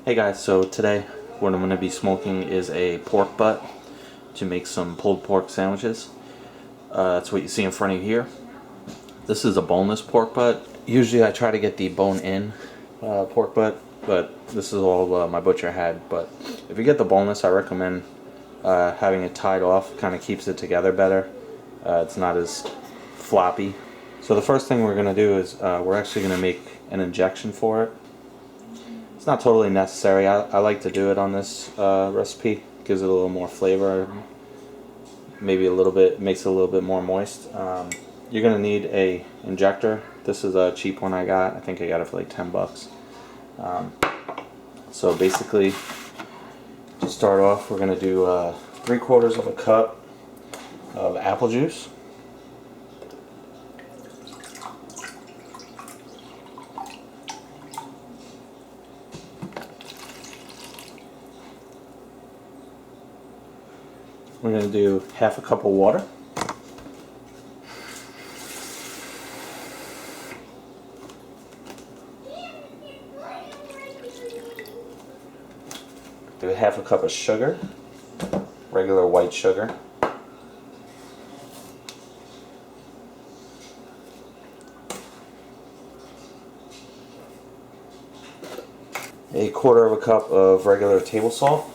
Hey guys, so today what I'm going to be smoking is a pork butt to make some pulled pork sandwiches. That's what you see in front of you here. This is a boneless pork butt. Usually I try to get the bone-in pork butt, but this is all my butcher had. But if you get the boneless, I recommend having it tied off. Kind of keeps it together better. It's not as floppy. So the first thing we're going to do is we're actually going to make an injection for it. It's not totally necessary. I like to do it on this recipe. Gives it a little more flavor. Maybe a little bit, makes it a little bit more moist. You're going to need a injector. This is a cheap one I got. I think I got it for like 10 bucks. So basically, to start off, we're going to do 3/4 of a cup of apple juice. We're going to do 1/2 cup of water. Do 1/2 cup of sugar, regular white sugar. A 1/4 cup of regular table salt.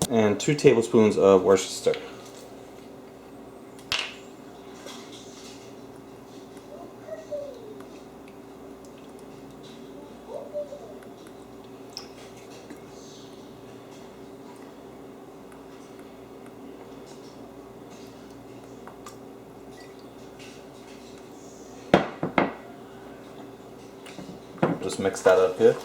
And 2 tablespoons of Worcester. Just mix that up good.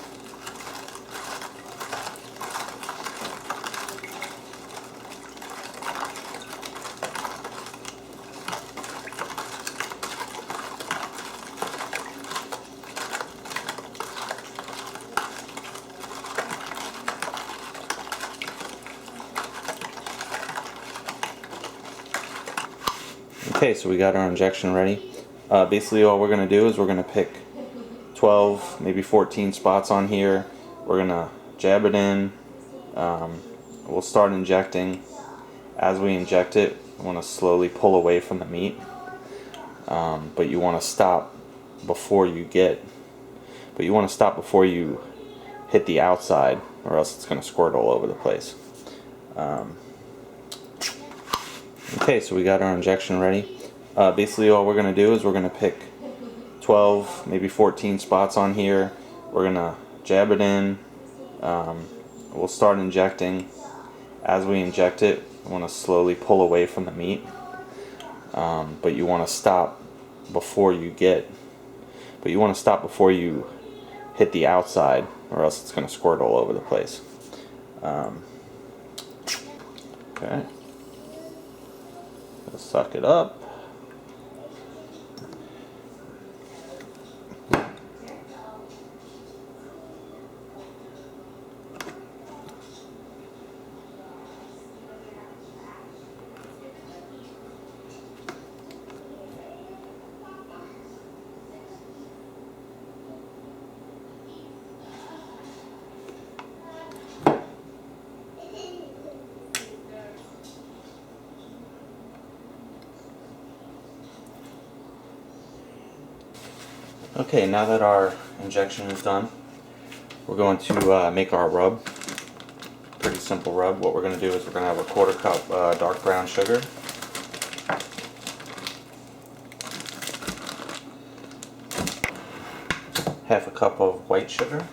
Okay, so we got our injection ready. Basically all we're going to do is we're going to pick 12, maybe 14 spots on here. We're going to jab it in. We'll start injecting. As we inject it, you want to slowly pull away from the meat. But you want to stop before you hit the outside, or else it's going to squirt all over the place. Okay, so we got our injection ready. Basically all we're going to do is we're going to pick 12, maybe 14 spots on here. We're going to jab it in. We'll start injecting. As we inject it, you want to slowly pull away from the meat. But you want to stop before you hit the outside, or else it's going to squirt all over the place. Okay. Let's suck it up. Okay, now that our injection is done, we're going to make our rub. Pretty simple rub. What we're going to do is we're going to have a 1/4 cup dark brown sugar. Half a cup of white sugar.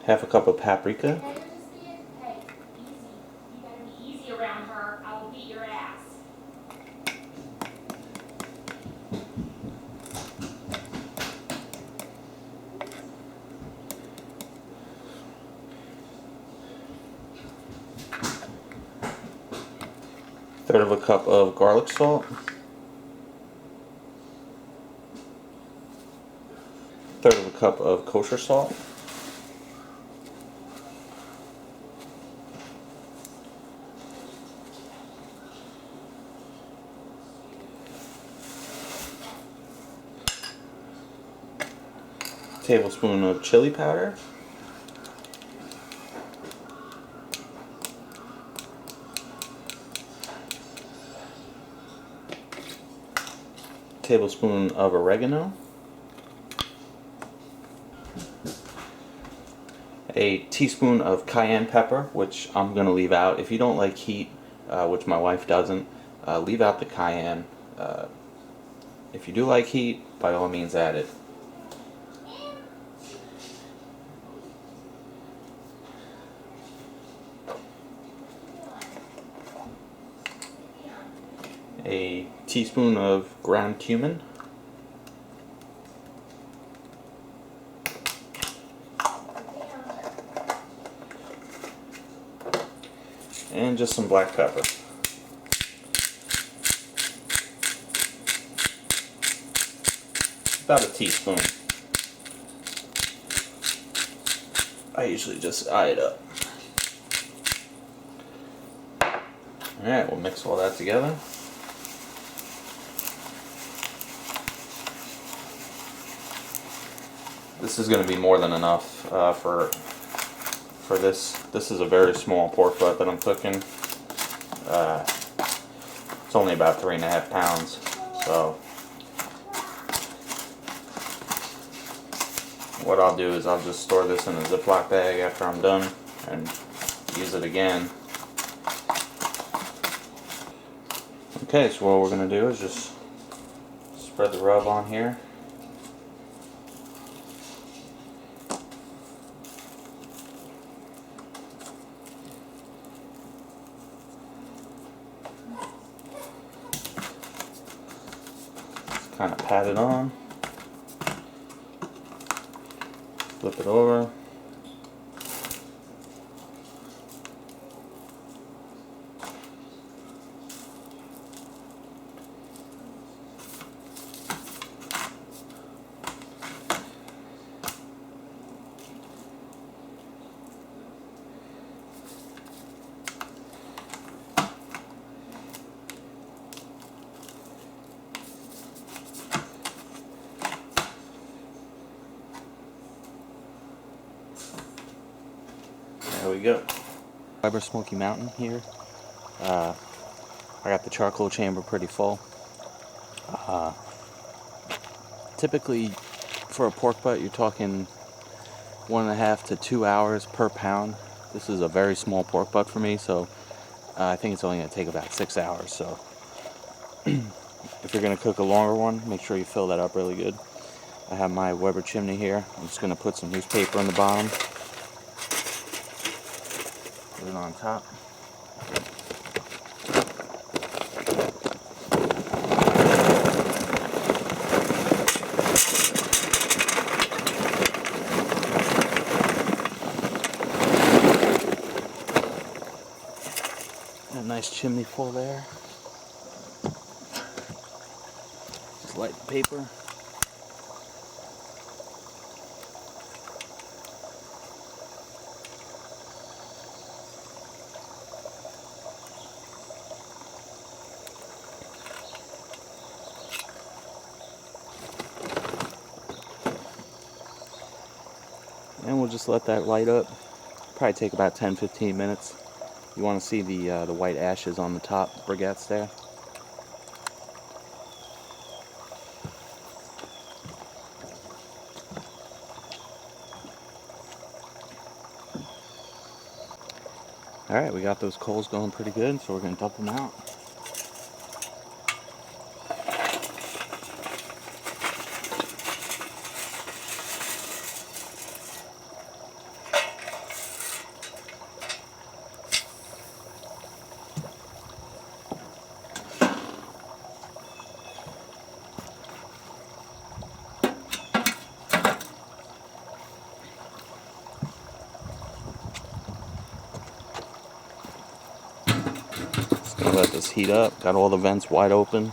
Half a cup of paprika. Third of a cup of garlic salt. Third of a cup of kosher salt. tablespoon of chili powder. Tablespoon of oregano. A teaspoon of cayenne pepper, which I'm going to leave out. If you don't like heat, which my wife doesn't, leave out the cayenne. If you do like heat, by all means add it. A teaspoon of ground cumin. And just some black pepper. About a teaspoon. I usually just eye it up. Alright, we'll mix all that together. This is going to be more than enough for this. This is a very small pork butt that I'm cooking. It's only about 3.5 pounds. So what I'll do is I'll just store this in a Ziploc bag after I'm done and use it again. Okay, so what we're going to do is just spread the rub on here. Just kind of pat it on. Flip it over. There we go. Weber Smokey Mountain here. I got the charcoal chamber pretty full. Typically, for a pork butt, you're talking 1.5 to 2 hours per pound. This is a very small pork butt for me, so I think it's only going to take about 6 hours. So, if you're going to cook a longer one, make sure you fill that up really good. I have my Weber chimney here. I'm just going to put some newspaper on the bottom. Put it on top. A nice chimney full there. Just light the paper. And we'll just let that light up. Probably take about 10-15 minutes. You want to see the white ashes on the top briquettes there. Alright, we got those coals going pretty good, so we're going to dump them out. Gonna let this heat up. Got all the vents wide open.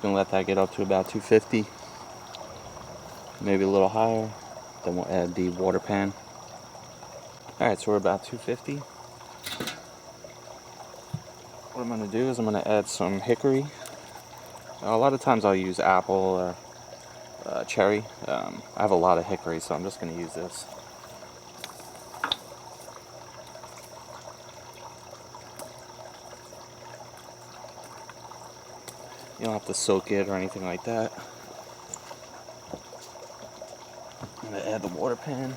Gonna let that get up to about 250, maybe a little higher. Then we'll add the water pan. Alright, so we're about 250. What I'm gonna do is I'm gonna add some hickory. A lot of times I'll use apple cherry. I have a lot of hickory, so I'm just going to use this. You don't have to soak it or anything like that. I'm going to add the water pan.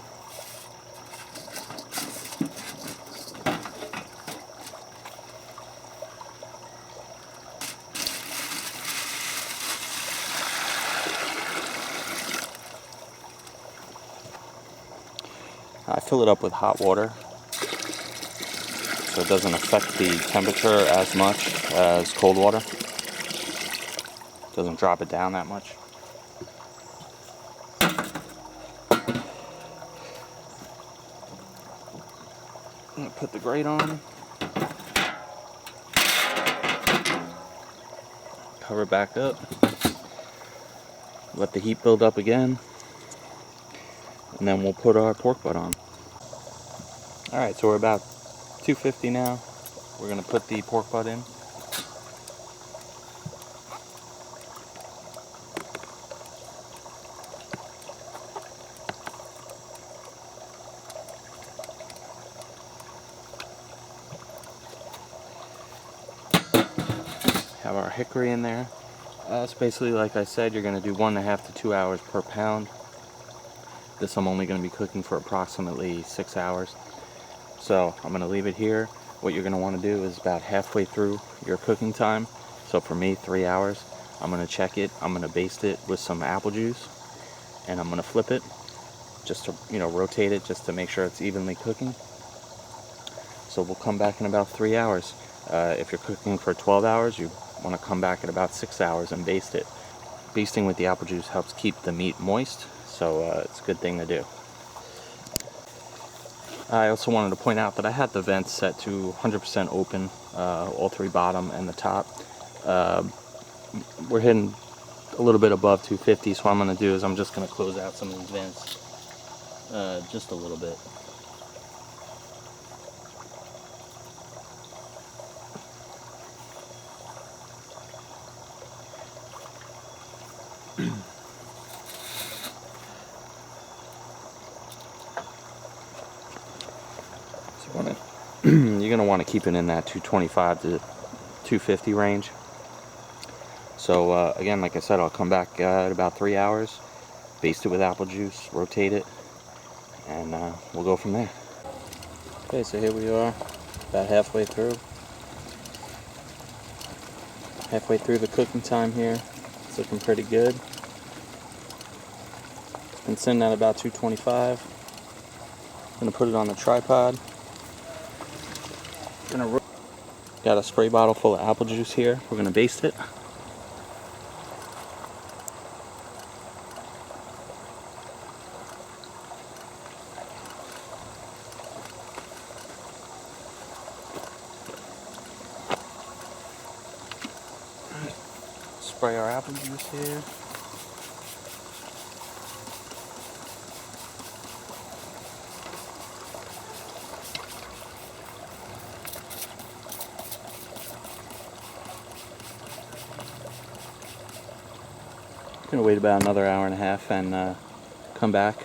I fill it up with hot water so it doesn't affect the temperature as much as cold water. Doesn't drop it down that much. I'm going to put the grate on. Cover it back up. Let the heat build up again. And then we'll put our pork butt on. Alright, so we're about 250 now. We're going to put the pork butt in. Have our hickory in there. It's basically, like I said, you're going to do 1.5 to 2 hours per pound. This I'm only going to be cooking for approximately 6 hours. So I'm going to leave it here. What you're going to want to do is about halfway through your cooking time. So for me, 3 hours. I'm going to check it. I'm going to baste it with some apple juice. And I'm going to flip it just to, rotate it just to make sure it's evenly cooking. So we'll come back in about 3 hours. If you're cooking for 12 hours, you want to come back in about 6 hours and baste it. Basting with the apple juice helps keep the meat moist, so it's a good thing to do. I also wanted to point out that I had the vents set to 100% open, all three bottom and the top. We're hitting a little bit above 250, so what I'm going to do is I'm just going to close out some of these vents just a little bit. You're going to want to keep it in that 225 to 250 range. So again, like I said, I'll come back at about 3 hours, baste it with apple juice, rotate it, and we'll go from there. Okay, so here we are, about halfway through. Halfway through the cooking time here. It's looking pretty good. Been sitting at about 225. Gonna put it on the tripod. Got a spray bottle full of apple juice here. We're gonna baste it. Spray our apple juice here. Gonna wait about another hour and a half and come back,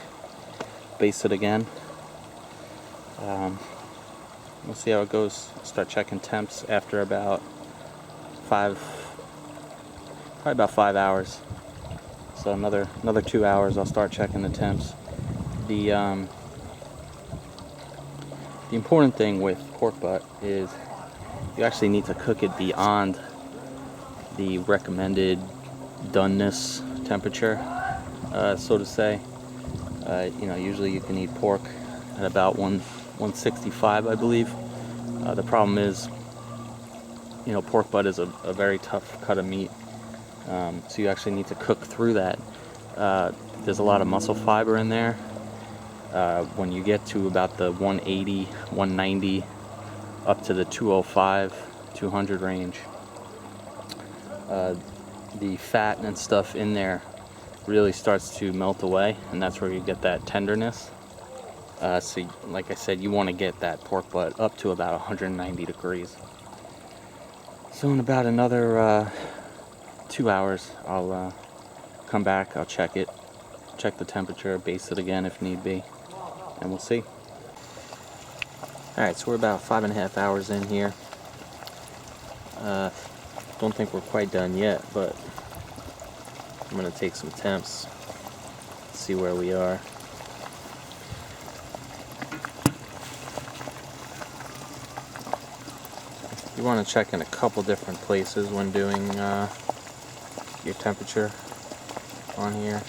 baste it again. We'll see how it goes. Start checking temps after about probably about 5 hours. So another 2 hours, I'll start checking the temps. The important thing with pork butt is you actually need to cook it beyond the recommended doneness temperature, so to say. Usually you can eat pork at about 165, I believe. The problem is, pork butt is a very tough cut of meat, so you actually need to cook through that. There's a lot of muscle fiber in there. When you get to about the 180, 190, up to the 205, 200 range, the fat and stuff in there really starts to melt away, and that's where you get that tenderness. So like I said, you want to get that pork butt up to about 190 degrees. So in about another 2 hours, I'll come back, I'll check it, check the temperature, baste it again if need be, and we'll see. Alright, so we're about 5.5 hours in here. Don't think we're quite done yet, but I'm going to take some temps, see where we are. You want to check in a couple different places when doing your temperature on here.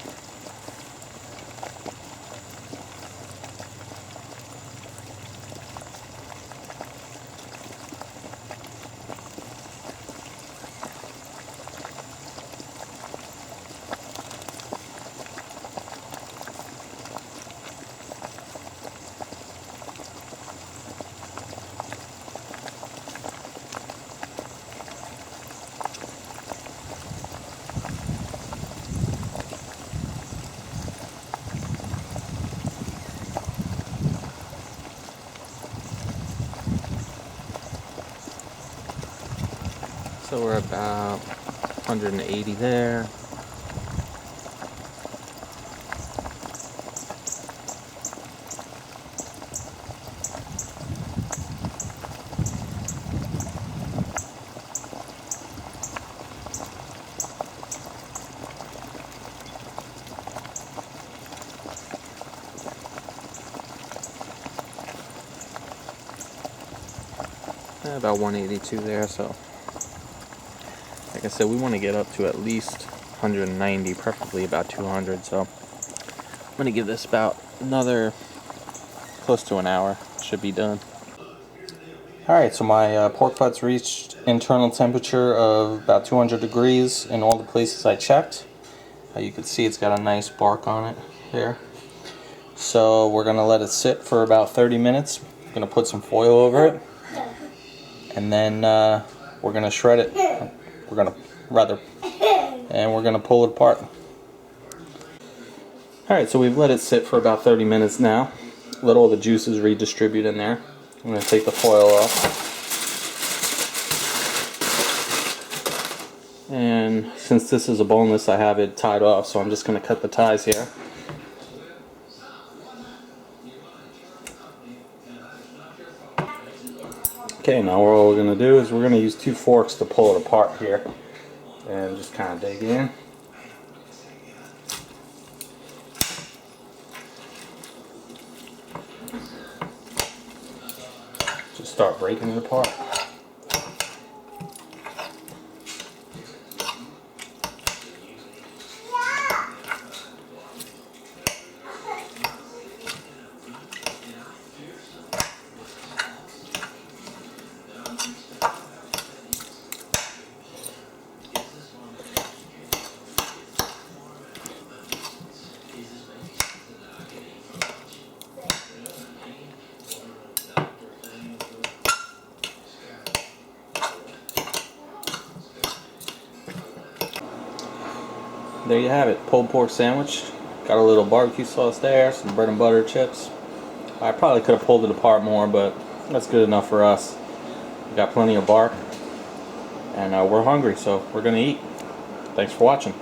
So we're about 180 there. About 182 there, so like I said, we want to get up to at least 190, preferably about 200, so I'm going to give this about another close to an hour. Should be done. Alright, so my pork butt's reached internal temperature of about 200 degrees in all the places I checked. You can see it's got a nice bark on it here. So we're going to let it sit for about 30 minutes. I'm going to put some foil over it. And then we're going to shred it. We're going to pull it apart. Alright, so we've let it sit for about 30 minutes now. Let all the juices redistribute in there. I'm going to take the foil off. And since this is a boneless, I have it tied off, so I'm just going to cut the ties here. Okay, now all we're going to do is we're going to use 2 forks to pull it apart here. And just kind of dig in. Just start breaking it apart. There you have it, pulled pork sandwich. Got a little barbecue sauce there, some bread and butter chips. I probably could have pulled it apart more, but that's good enough for us. We got plenty of bark, and we're hungry, so we're gonna eat. Thanks for watching.